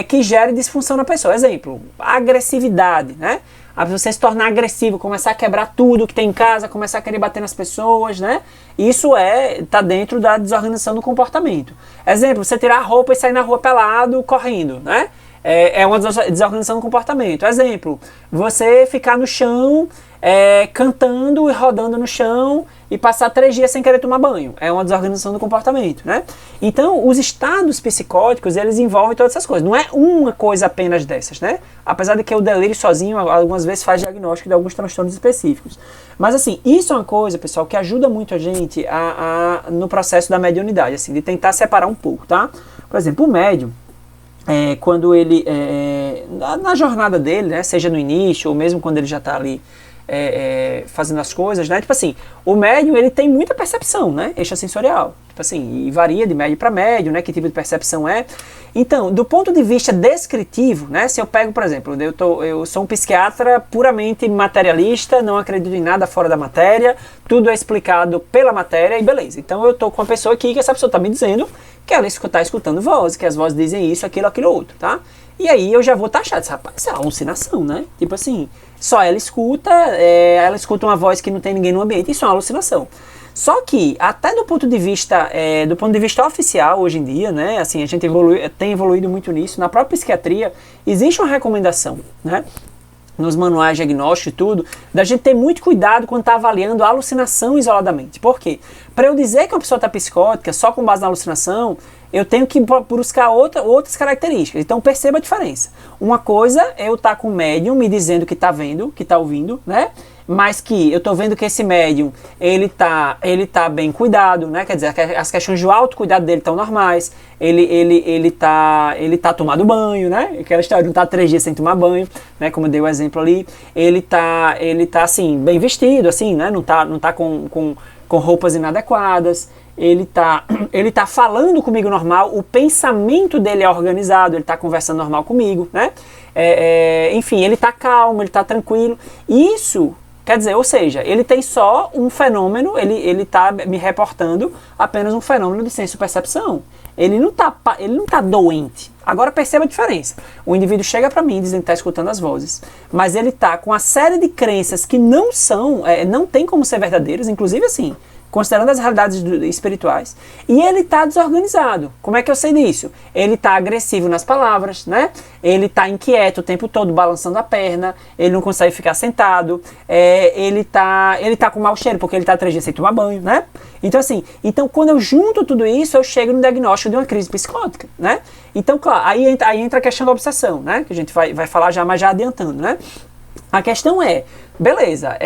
que gere disfunção na pessoa. Exemplo, agressividade, né? Você se tornar agressivo, começar a quebrar tudo que tem em casa, começar a querer bater nas pessoas, né? Isso tá dentro da desorganização do comportamento. Exemplo, você tirar a roupa e sair na rua pelado, correndo, né? É uma desorganização do comportamento. Exemplo, você ficar no chão, cantando e rodando no chão e passar 3 dias sem querer tomar banho. É uma desorganização do comportamento, né? Então, os estados psicóticos, eles envolvem todas essas coisas. Não é uma coisa apenas dessas, né? Apesar de que o delírio sozinho, algumas vezes, faz diagnóstico de alguns transtornos específicos. Mas, assim, isso é uma coisa, pessoal, que ajuda muito a gente no processo da mediunidade, assim, de tentar separar um pouco, tá? Por exemplo, o médium, quando ele, na jornada dele, né, seja no início ou mesmo quando ele já está ali fazendo as coisas, né, tipo assim, o médium, ele tem muita percepção, né, extrasensorial, tipo assim, e varia de médio para médio, né, que tipo de percepção é. Então, do ponto de vista descritivo, né, se eu pego, por exemplo, eu sou um psiquiatra puramente materialista, não acredito em nada fora da matéria, tudo é explicado pela matéria e beleza. Então eu tô com uma pessoa aqui que essa pessoa tá me dizendo que ela está escutando vozes, que as vozes dizem isso, aquilo, outro, tá? E aí eu já vou taxar, rapaz, isso é alucinação, né? Tipo assim, só ela escuta uma voz que não tem ninguém no ambiente, isso é uma alucinação. Só que, até do ponto de vista oficial, hoje em dia, né, assim, a gente tem evoluído muito nisso, na própria psiquiatria, existe uma recomendação, né, nos manuais diagnósticos e tudo, da gente ter muito cuidado quando está avaliando a alucinação isoladamente. Por quê? Para eu dizer que uma pessoa está psicótica só com base na alucinação, eu tenho que buscar outras características. Então perceba a diferença. Uma coisa é eu estar com o médium me dizendo que está vendo, que está ouvindo, né? Mas que eu estou vendo que esse médium, ele tá bem cuidado, né? Quer dizer, as questões do autocuidado dele estão normais, ele tá tomando banho, né? Aquela história de não estar 3 dias sem tomar banho, né? Como eu dei o exemplo ali, ele tá assim, bem vestido, assim, né? Não tá com roupas inadequadas, ele tá falando comigo normal, o pensamento dele é organizado, ele tá conversando normal comigo, né? Enfim, ele tá calmo, ele tá tranquilo. Isso quer dizer, ou seja, ele tem só um fenômeno, ele tá me reportando apenas um fenômeno de senso-percepção. Ele não tá doente. Agora perceba a diferença. O indivíduo chega para mim dizendo que está escutando as vozes, mas ele tá com uma série de crenças que não tem como ser verdadeiras, inclusive assim, considerando as realidades espirituais, e ele está desorganizado. Como é que eu sei disso? Ele está agressivo nas palavras, né? Ele está inquieto o tempo todo, balançando a perna, ele não consegue ficar sentado, ele tá com mau cheiro, porque ele está 3 dias sem tomar banho, né? Então, assim, quando eu junto tudo isso, eu chego no diagnóstico de uma crise psicótica, né? Então, claro, aí entra a questão da obsessão, né? Que a gente vai falar já, mas já adiantando, né? A questão beleza,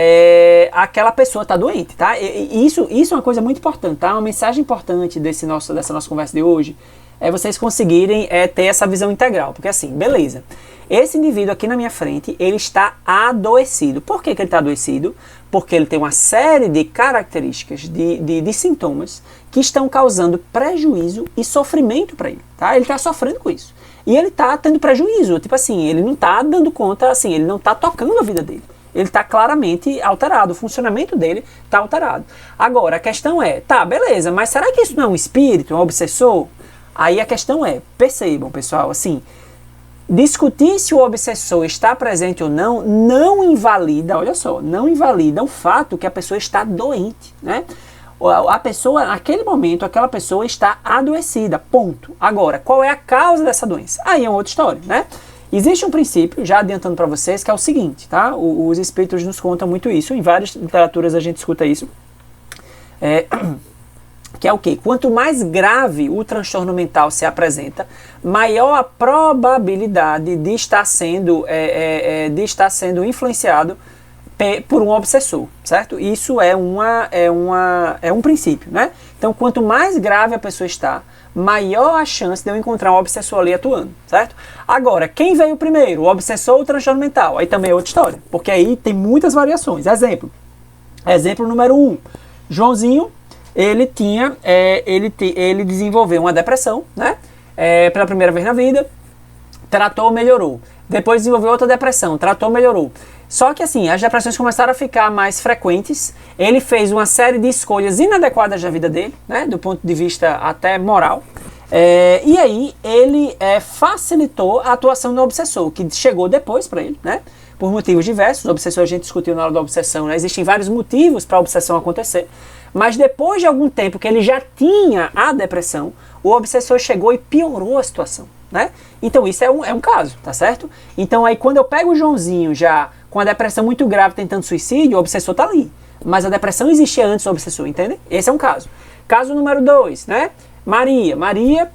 aquela pessoa está doente, tá? Isso é uma coisa muito importante, tá? Uma mensagem importante dessa nossa conversa de hoje é vocês conseguirem ter essa visão integral. Porque assim, beleza, esse indivíduo aqui na minha frente, ele está adoecido. Por que ele está adoecido? Porque ele tem uma série de características, de sintomas que estão causando prejuízo e sofrimento para ele, tá? Ele está sofrendo com isso. E ele está tendo prejuízo, tipo assim, ele não está dando conta, assim, ele não está tocando a vida dele. Ele está claramente alterado, o funcionamento dele está alterado. Agora, a questão tá, beleza, mas será que isso não é um espírito, um obsessor? Aí a questão percebam, pessoal, assim, discutir se o obsessor está presente ou não, não invalida, olha só, não invalida o fato que a pessoa está doente, né? A pessoa, naquele momento, aquela pessoa está adoecida, ponto. Agora, qual é a causa dessa doença? Aí é uma outra história, né? Existe um princípio, já adiantando para vocês, que é o seguinte, tá? Os espíritos nos contam muito isso, em várias literaturas a gente escuta isso. Que é o quê? Quanto mais grave o transtorno mental se apresenta, maior a probabilidade de estar sendo influenciado por um obsessor, certo? Isso é um princípio, né? Então, quanto mais grave a pessoa está, maior a chance de eu encontrar um obsessor ali atuando, certo? Agora, quem veio primeiro, o obsessor ou o transtorno mental? Aí também é outra história, porque aí tem muitas variações. Exemplo número 1, Joãozinho, ele desenvolveu uma depressão, né? Pela primeira vez na vida, tratou, melhorou. Depois desenvolveu outra depressão, tratou, melhorou. Só que assim, as depressões começaram a ficar mais frequentes, ele fez uma série de escolhas inadequadas da vida dele, né, do ponto de vista até moral, e aí ele facilitou a atuação do obsessor, que chegou depois para ele, né, por motivos diversos. O obsessor a gente discutiu na hora da obsessão, né, existem vários motivos para a obsessão acontecer, mas depois de algum tempo que ele já tinha a depressão, o obsessor chegou e piorou a situação, né? Então isso é um caso, tá certo? Então aí quando eu pego o Joãozinho já com a depressão muito grave tentando suicídio, o obsessor tá ali. Mas a depressão existia antes do obsessor, entende? Esse é um caso. Caso número 2, né? Maria,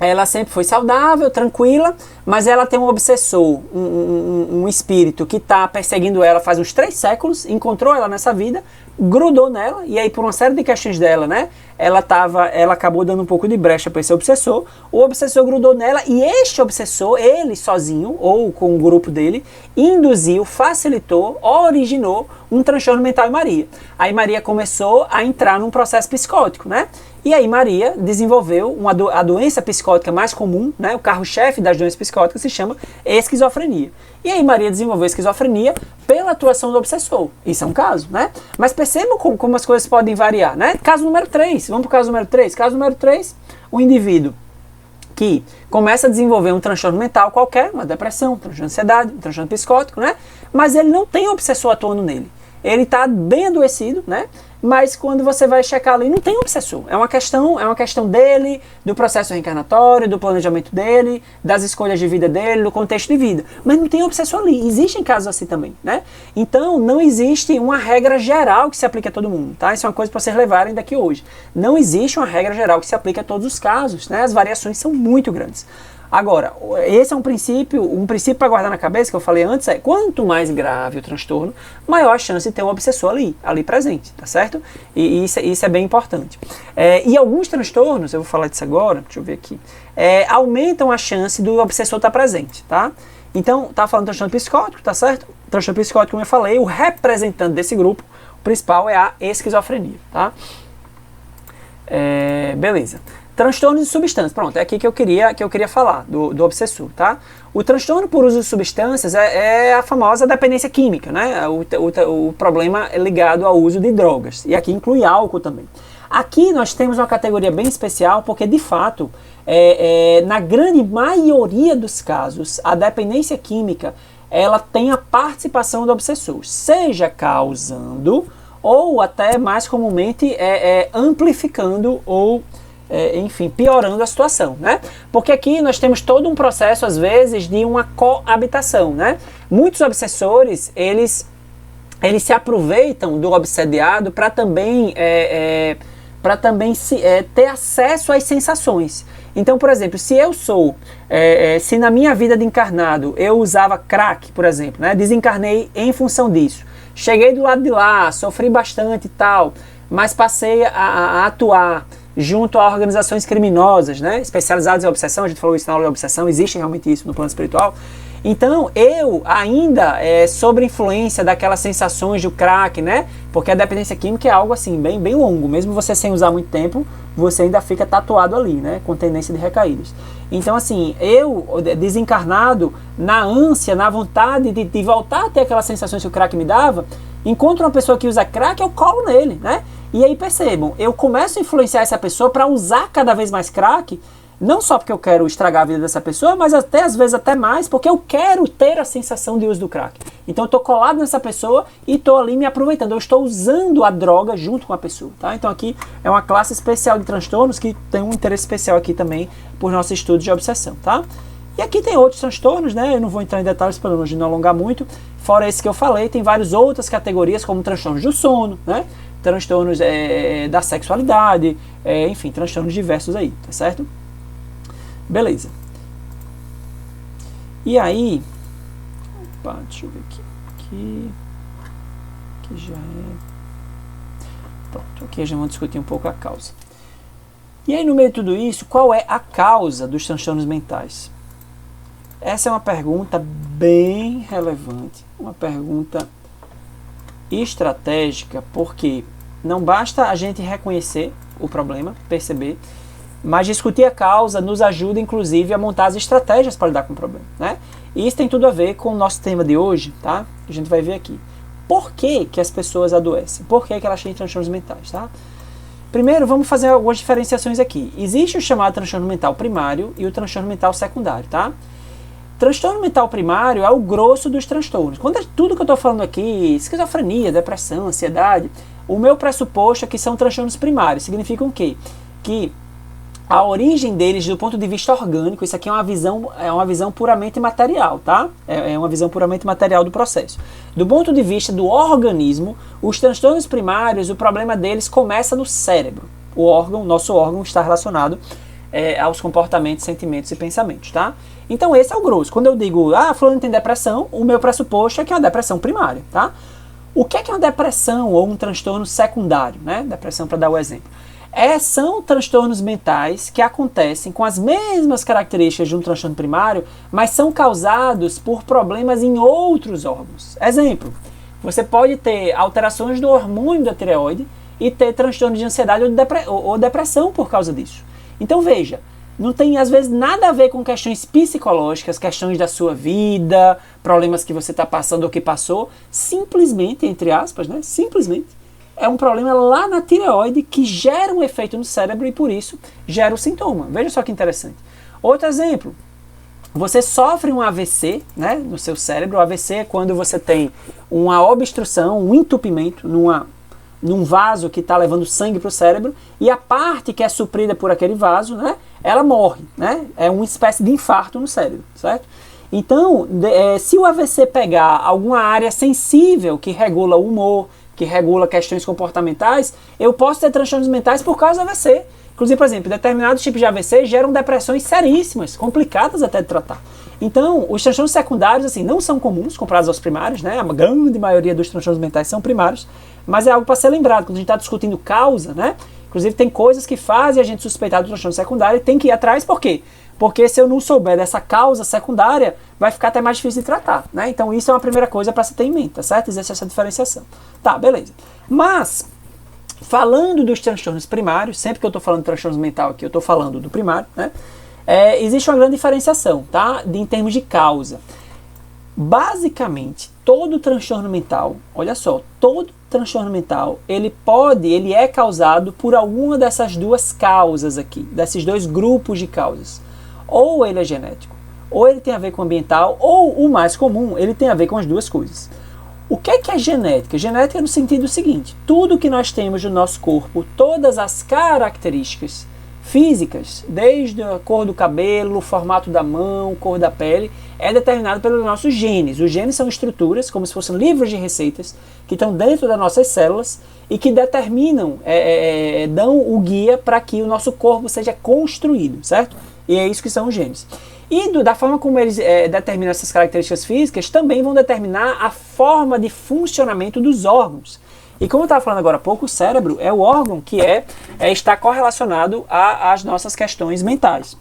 ela sempre foi saudável, tranquila, mas ela tem um obsessor, um espírito que está perseguindo ela faz uns 3 séculos, encontrou ela nessa vida, grudou nela, e aí por uma série de questões dela, né, ela acabou dando um pouco de brecha para esse obsessor, o obsessor grudou nela, e este obsessor, ele sozinho, ou com o grupo dele, induziu, facilitou, originou um transtorno mental em Maria. Aí Maria começou a entrar num processo psicótico, né? E aí Maria desenvolveu a doença psicótica mais comum, né? O carro-chefe das doenças psicóticas se chama esquizofrenia. E aí Maria desenvolveu esquizofrenia pela atuação do obsessor. Isso é um caso, né? Mas percebam como as coisas podem variar, né? Caso número 3, vamos para o caso número 3. Caso número 3, o indivíduo que começa a desenvolver um transtorno mental qualquer, uma depressão, um transtorno de ansiedade, um transtorno psicótico, né? Mas ele não tem obsessor atuando nele. Ele está bem adoecido, né? Mas quando você vai checar ali, não tem obsessor. É uma questão dele, do processo reencarnatório, do planejamento dele, das escolhas de vida dele, do contexto de vida. Mas não tem obsessor ali. Existem casos assim também, né? Então, não existe uma regra geral que se aplique a todo mundo, tá? Isso é uma coisa para vocês levarem daqui hoje. Não existe uma regra geral que se aplique a todos os casos, né? As variações são muito grandes. Agora, esse é um princípio para guardar na cabeça, que eu falei antes, quanto mais grave o transtorno, maior a chance de ter um obsessor ali presente, tá certo? E isso é bem importante. E alguns transtornos, eu vou falar disso agora, deixa eu ver aqui, aumentam a chance do obsessor estar presente, tá? Então, tá falando do transtorno psicótico, tá certo? Transtorno psicótico, como eu falei, o representante desse grupo, o principal é a esquizofrenia, tá? Beleza. Transtorno de substâncias. Pronto, é aqui que eu queria falar do obsessor, tá? O transtorno por uso de substâncias é a famosa dependência química, né? O problema é ligado ao uso de drogas. E aqui inclui álcool também. Aqui nós temos uma categoria bem especial, porque de fato, na grande maioria dos casos, a dependência química, ela tem a participação do obsessor, seja causando ou até mais comumente amplificando ou enfim, piorando a situação, né? Porque aqui nós temos todo um processo, às vezes, de uma coabitação, né? Muitos obsessores, eles se aproveitam do obsediado para também, ter acesso às sensações. Então, por exemplo, se eu se na minha vida de encarnado eu usava crack, por exemplo, né? Desencarnei em função disso, cheguei do lado de lá, sofri bastante e tal, mas passei a atuar junto a organizações criminosas, né, especializadas em obsessão, a gente falou isso na aula de obsessão, existe realmente isso no plano espiritual. Então, eu ainda, sob influência daquelas sensações do crack, né, porque a dependência química é algo assim, bem, bem longo, mesmo você sem usar muito tempo, você ainda fica tatuado ali, né, com tendência de recaídas. Então, assim, eu, desencarnado, na ânsia, na vontade de voltar a ter aquelas sensações que o crack me dava, encontro uma pessoa que usa crack, eu colo nele, né? E aí percebam, eu começo a influenciar essa pessoa para usar cada vez mais crack, não só porque eu quero estragar a vida dessa pessoa, mas até às vezes até mais, porque eu quero ter a sensação de uso do crack. Então eu estou colado nessa pessoa e estou ali me aproveitando, eu estou usando a droga junto com a pessoa, tá? Então aqui é uma classe especial de transtornos que tem um interesse especial aqui também por nosso estudo de obsessão, tá? E aqui tem outros transtornos, né? Eu não vou entrar em detalhes para não alongar muito. Fora esse que eu falei, tem várias outras categorias, como transtornos do sono, né? Transtornos da sexualidade, enfim, transtornos diversos aí, tá certo? Beleza. E aí... Opa, deixa eu ver aqui. Aqui já é... Pronto, aqui já vamos discutir um pouco a causa. E aí, no meio de tudo isso, qual é a causa dos transtornos mentais? Essa é uma pergunta bem relevante, uma pergunta estratégica, porque não basta a gente reconhecer o problema, perceber, mas discutir a causa nos ajuda, inclusive, a montar as estratégias para lidar com o problema, né? E isso tem tudo a ver com o nosso tema de hoje, tá? A gente vai ver aqui. Por que as pessoas adoecem? Por que elas têm transtornos mentais, tá? Primeiro, vamos fazer algumas diferenciações aqui. Existe o chamado transtorno mental primário e o transtorno mental secundário, tá? Transtorno mental primário é o grosso dos transtornos. Quando é tudo que eu estou falando aqui, esquizofrenia, depressão, ansiedade, o meu pressuposto é que são transtornos primários. Significa o quê? Que a origem deles, do ponto de vista orgânico, isso aqui é uma visão puramente material, tá? É uma visão puramente material do processo. Do ponto de vista do organismo, os transtornos primários, o problema deles começa no cérebro. Nosso órgão está relacionado aos comportamentos, sentimentos e pensamentos, tá? Então esse é o grosso. Quando eu digo, fulano tem depressão, o meu pressuposto é que é uma depressão primária, tá? O que é uma depressão ou um transtorno secundário, né? Depressão, para dar o exemplo. São transtornos mentais que acontecem com as mesmas características de um transtorno primário, mas são causados por problemas em outros órgãos. Exemplo, você pode ter alterações do hormônio da tireoide e ter transtorno de ansiedade ou depressão por causa disso. Então veja, não tem às vezes nada a ver com questões psicológicas, questões da sua vida, problemas que você está passando ou que passou, simplesmente, entre aspas, né? Simplesmente é um problema lá na tireoide que gera um efeito no cérebro e por isso gera o sintoma. Veja só que interessante. Outro exemplo, você sofre um AVC, né, no seu cérebro. O AVC é quando você tem uma obstrução, um entupimento num vaso que está levando sangue para o cérebro e a parte que é suprida por aquele vaso, né, ela morre, né? É uma espécie de infarto no cérebro, certo? Então, se o AVC pegar alguma área sensível que regula o humor, que regula questões comportamentais, eu posso ter transtornos mentais por causa do AVC. Inclusive, por exemplo, determinados tipos de AVC geram depressões seríssimas, complicadas até de tratar. Então, os transtornos secundários, assim, não são comuns comparados aos primários, né? A grande maioria dos transtornos mentais são primários, mas é algo para ser lembrado. Quando a gente está discutindo causa, né? Inclusive, tem coisas que fazem a gente suspeitar do transtorno secundário e tem que ir atrás, por quê? Porque se eu não souber dessa causa secundária, vai ficar até mais difícil de tratar, né? Então isso é uma primeira coisa para se ter em mente, tá certo? Existe essa diferenciação. Tá, beleza. Mas, falando dos transtornos primários, sempre que eu estou falando de transtornos mental aqui, eu estou falando do primário, né? Existe uma grande diferenciação, tá? Em termos de causa. Basicamente, todo transtorno mental, olha só, todo transtorno mental, ele é causado por alguma dessas duas causas aqui, desses dois grupos de causas. Ou ele é genético, ou ele tem a ver com ambiental, ou o mais comum, ele tem a ver com as duas coisas. O que é genética? Genética no sentido seguinte: tudo que nós temos no nosso corpo, todas as características físicas, desde a cor do cabelo, o formato da mão, cor da pele, é determinado pelos nossos genes. Os genes são estruturas, como se fossem livros de receitas, que estão dentro das nossas células e que determinam, dão o guia para que o nosso corpo seja construído, certo? E é isso que são os genes. E da forma como eles determinam essas características físicas, também vão determinar a forma de funcionamento dos órgãos. E como eu estava falando agora há pouco, o cérebro é o órgão que está correlacionado às nossas questões mentais.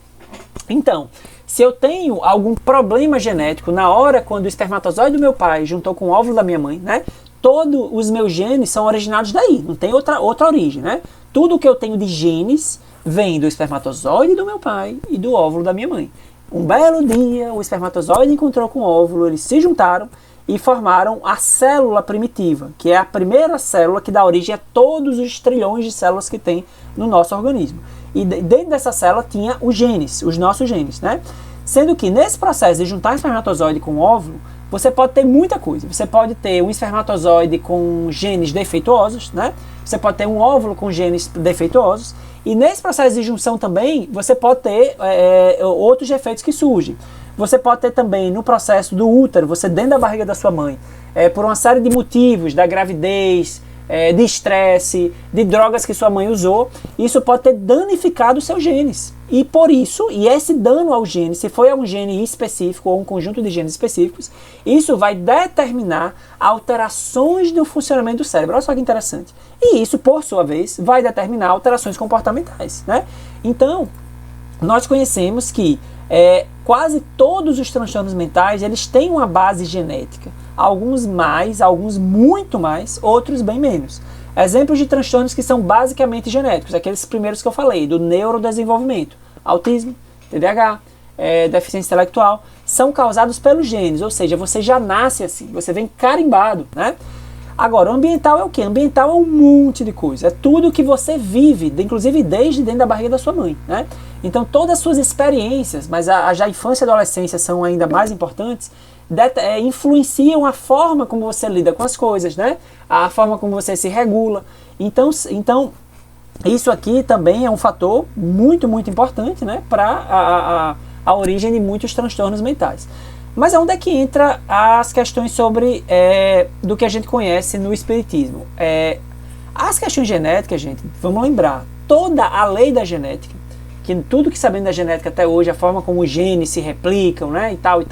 Então, se eu tenho algum problema genético na hora quando o espermatozoide do meu pai juntou com o óvulo da minha mãe, né? Todos os meus genes são originados daí, não tem outra origem, né? Tudo que eu tenho de genes vem do espermatozoide do meu pai e do óvulo da minha mãe. Um belo dia, o espermatozoide encontrou com o óvulo, eles se juntaram e formaram a célula primitiva, que é a primeira célula que dá origem a todos os trilhões de células que tem no nosso organismo. E dentro dessa célula tinha os genes, os nossos genes, né? Sendo que nesse processo de juntar espermatozoide com óvulo, você pode ter muita coisa. Você pode ter um espermatozoide com genes defeituosos, né? Você pode ter um óvulo com genes defeituosos. E nesse processo de junção também, você pode ter outros efeitos que surgem. Você pode ter também no processo do útero, você dentro da barriga da sua mãe, por uma série de motivos, da gravidez, de estresse, de drogas que sua mãe usou, isso pode ter danificado os seus genes. E por isso, e esse dano ao gene, se foi a um gene específico ou um conjunto de genes específicos, isso vai determinar alterações no funcionamento do cérebro. Olha só que interessante. E isso, por sua vez, vai determinar alterações comportamentais, né? Então, nós conhecemos que quase todos os transtornos mentais, eles têm uma base genética. Alguns mais, alguns muito mais, outros bem menos. Exemplos de transtornos que são basicamente genéticos, aqueles primeiros que eu falei, do neurodesenvolvimento, autismo, TDAH, deficiência intelectual, são causados pelos genes, ou seja, você já nasce assim, você vem carimbado, né? Agora, o ambiental é o quê? Ambiental é um monte de coisa, é tudo que você vive, inclusive desde dentro da barriga da sua mãe, né? Então, todas as suas experiências, mas já a infância e a adolescência são ainda mais importantes, influenciam a forma como você lida com as coisas, né? A forma como você se regula. Então isso aqui também é um fator muito, muito importante, né? Para a origem de muitos transtornos mentais. Mas onde é que entra as questões sobre do que a gente conhece no espiritismo? As questões genéticas, gente, vamos lembrar, toda a lei da genética, que tudo que sabemos da genética até hoje, a forma como os genes se replicam, né, e tal,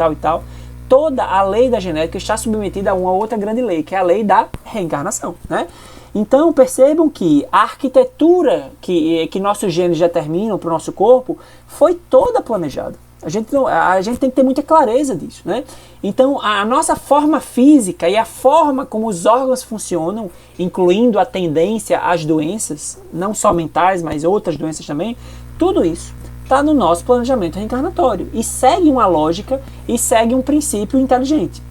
toda a lei da genética está submetida a uma outra grande lei, que é a lei da reencarnação, né? Então percebam que a arquitetura que nossos genes determinam para o nosso corpo foi toda planejada. A gente tem que ter muita clareza disso, né? Então, a nossa forma física e a forma como os órgãos funcionam, incluindo a tendência às doenças, não só mentais, mas outras doenças também, tudo isso está no nosso planejamento reencarnatório e segue uma lógica e segue um princípio inteligente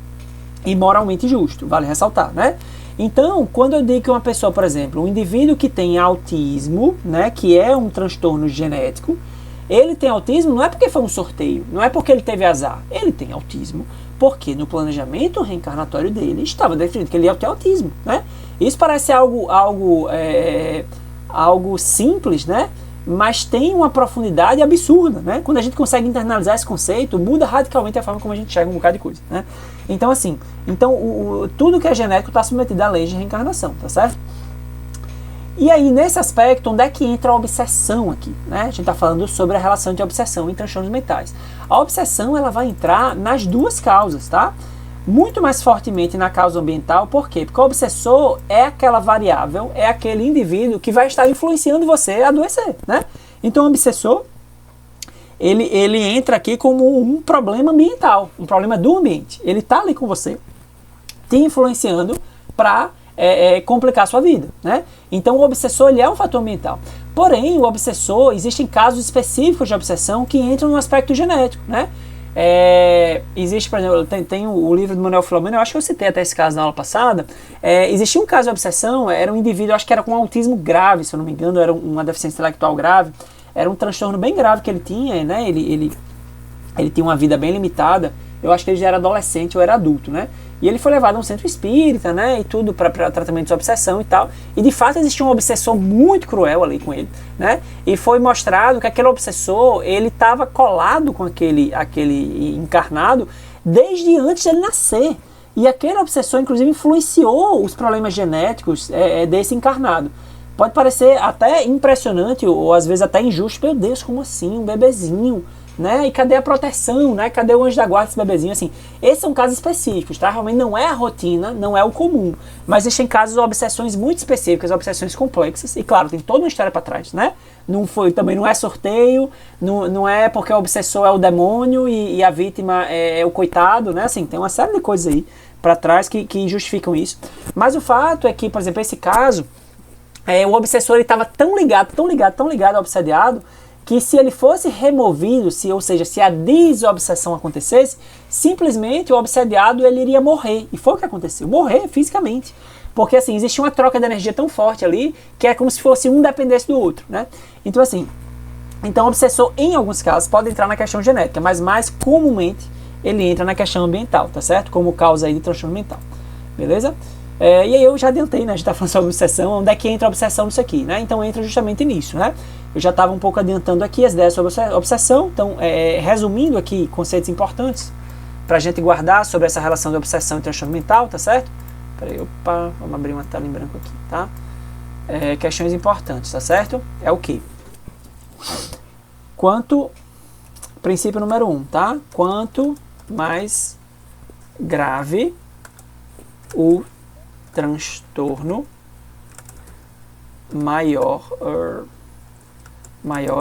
e moralmente justo, vale ressaltar, né? Então, quando eu digo que uma pessoa, por exemplo, um indivíduo que tem autismo, né, que é um transtorno genético, ele tem autismo não é porque foi um sorteio, não é porque ele teve azar. Ele tem autismo porque no planejamento reencarnatório dele estava definido que ele ia ter autismo, né? Isso parece algo simples, né? Mas tem uma profundidade absurda, né? Quando a gente consegue internalizar esse conceito, muda radicalmente a forma como a gente enxerga um bocado de coisa, né? Então, assim, tudo que é genético está submetido à lei de reencarnação, tá certo? E aí, nesse aspecto, onde é que entra a obsessão aqui, né? A gente está falando sobre a relação de obsessão e transtornos mentais. A obsessão, ela vai entrar nas duas causas, tá? Muito mais fortemente na causa ambiental, por quê? Porque o obsessor é aquela variável, é aquele indivíduo que vai estar influenciando você a adoecer, né? Então, o obsessor, ele entra aqui como um problema ambiental, um problema do ambiente. Ele está ali com você, te influenciando para complicar a sua vida, né? Então o obsessor, ele é um fator ambiental. Porém, o obsessor, existem casos específicos de obsessão que entram no aspecto genético, né? Existe, por exemplo, tem o livro do Manuel Filomeno, eu acho que eu citei até esse caso na aula passada. Existia um caso de obsessão, era um indivíduo, acho que era com autismo grave, se eu não me engano, era uma deficiência intelectual grave, era um transtorno bem grave que ele tinha, né? Ele tinha uma vida bem limitada, eu acho que ele já era adolescente ou era adulto, né? E ele foi levado a um centro espírita, né, e tudo para tratamento de obsessão e tal. E de fato existia um obsessor muito cruel ali com ele, né? E foi mostrado que aquele obsessor, ele estava colado com aquele encarnado desde antes dele nascer. E aquele obsessor, inclusive, influenciou os problemas genéticos desse encarnado. Pode parecer até impressionante ou às vezes até injusto. Meu Deus, como assim? Um bebezinho, né? E cadê a proteção, né? Cadê o anjo da guarda desse bebezinho? Assim, esses são casos específicos, tá? Realmente não é a rotina, não é o comum. Mas existem casos de obsessões muito específicas, obsessões complexas. E claro, tem toda uma história para trás, né? Também não é sorteio, não é porque o obsessor é o demônio e a vítima é o coitado, né? Assim, tem uma série de coisas aí para trás que justificam isso. Mas o fato é que, por exemplo, esse caso, o obsessor estava tão ligado ao obsediado, que se ele fosse removido, ou seja, se a desobsessão acontecesse, simplesmente o obsediado ele iria morrer. E foi o que aconteceu, morrer fisicamente. Porque assim, existia uma troca de energia tão forte ali, que é como se fosse um dependesse do outro, né? Então assim, o obsessor em alguns casos pode entrar na questão genética, mas mais comumente ele entra na questão ambiental, tá certo? Como causa aí de transtorno mental, beleza? E aí eu já adiantei, né? A gente tá falando sobre obsessão, onde é que entra a obsessão nisso aqui, né? Então entra justamente nisso, né? Eu já estava um pouco adiantando aqui as ideias sobre obsessão, então resumindo aqui conceitos importantes para a gente guardar sobre essa relação de obsessão e transtorno mental, tá certo? Peraí, vamos abrir uma tela em branco aqui, tá? Questões importantes, tá certo? É o quê? Princípio número 1, tá? Quanto mais grave o transtorno, maior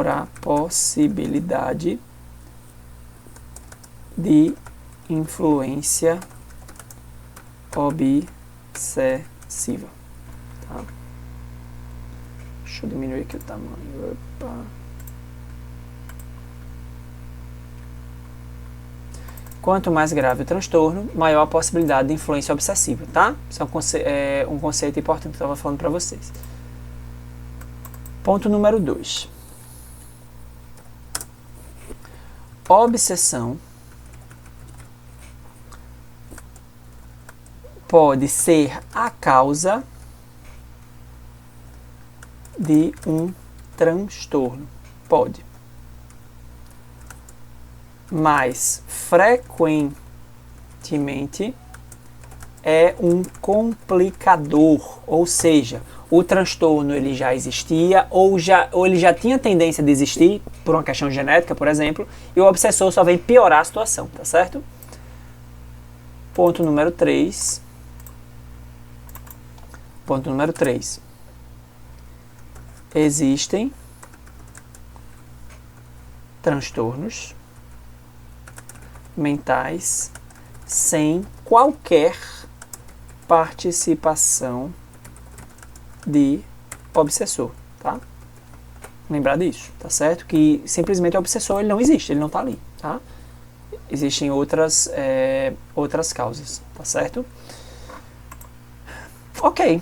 a possibilidade de influência obsessiva. Tá? Deixa eu diminuir aqui o tamanho. Opa. Quanto mais grave o transtorno, maior a possibilidade de influência obsessiva, tá? Isso é um conceito importante que eu estava falando para vocês. Ponto número 2. Obsessão pode ser a causa de um transtorno. Pode. Mas frequentemente é um complicador, ou seja, o transtorno ele já existia ou ele já tinha tendência de existir por uma questão genética, por exemplo, e o obsessor só vem piorar a situação, tá certo? Ponto número 3. Ponto número 3. Existem transtornos mentais sem qualquer participação de obsessor, tá? Lembrar disso, tá certo? Que simplesmente o obsessor ele não existe, ele não tá ali, tá? Existem outras causas, tá certo? Ok.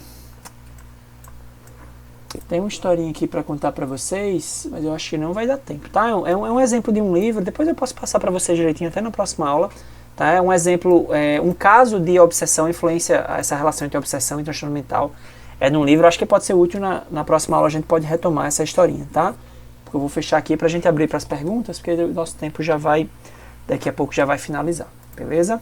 Tem uma historinha aqui para contar para vocês, mas eu acho que não vai dar tempo, tá? É um exemplo de um livro, depois eu posso passar para vocês direitinho até na próxima aula, tá? É um exemplo, um caso de obsessão, influência, essa relação entre obsessão e transtorno mental. É num livro, acho que pode ser útil na próxima aula, a gente pode retomar essa historinha, tá? Porque eu vou fechar aqui pra gente abrir para as perguntas, porque o nosso tempo já vai, daqui a pouco já vai finalizar, beleza?